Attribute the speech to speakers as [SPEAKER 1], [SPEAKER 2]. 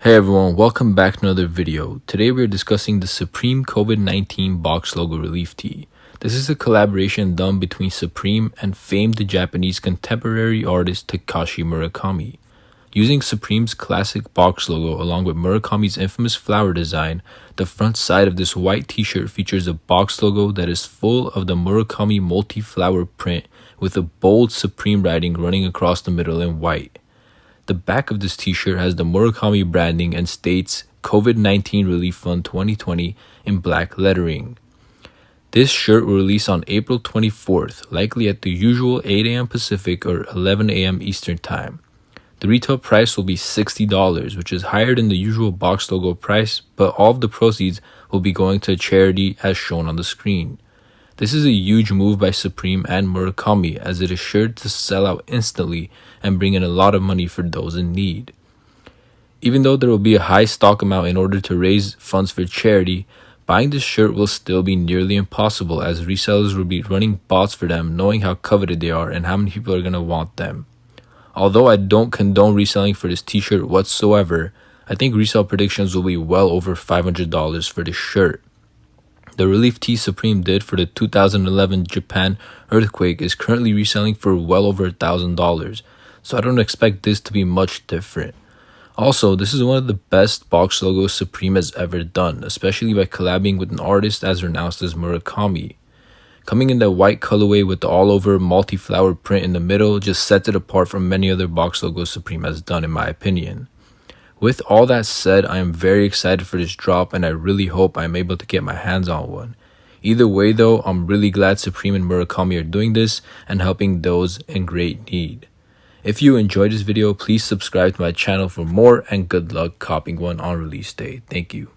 [SPEAKER 1] Hey everyone, welcome back to another video. Today we are discussing the Supreme COVID-19 box logo relief tee. This is a collaboration done between Supreme and famed Japanese contemporary artist Takashi Murakami. Using Supreme's classic box logo along with Murakami's infamous flower design, the front side of this white t-shirt features a box logo that is full of the Murakami multi-flower print with a bold Supreme writing running across the middle in white. The back of this t-shirt has the Murakami branding and states COVID-19 Relief Fund 2020 in black lettering. This shirt will release on April 24th, likely at the usual 8 a.m. Pacific or 11 a.m. Eastern Time. The retail price will be $60, which is higher than the usual box logo price, but all of the proceeds will be going to a charity as shown on the screen. This is a huge move by Supreme and Murakami, as it is sure to sell out instantly and bring in a lot of money for those in need. Even though there will be a high stock amount in order to raise funds for charity, buying this shirt will still be nearly impossible, as resellers will be running bots for them, knowing how coveted they are and how many people are going to want them. Although I don't condone reselling for this t-shirt whatsoever, I think resale predictions will be well over $500 for this shirt. The relief tee Supreme did for the 2011 Japan earthquake is currently reselling for well over $1,000, so I don't expect this to be much different. Also, this is one of the best box logos Supreme has ever done, especially by collabing with an artist as renowned as Murakami. Coming in that white colorway with the all-over multi-flower print in the middle just sets it apart from many other box logos Supreme has done, in my opinion. With all that said, I am very excited for this drop and I really hope I am able to get my hands on one. Either way though, I'm really glad Supreme and Murakami are doing this and helping those in great need. If you enjoyed this video, please subscribe to my channel for more and good luck copying one on release day. Thank you.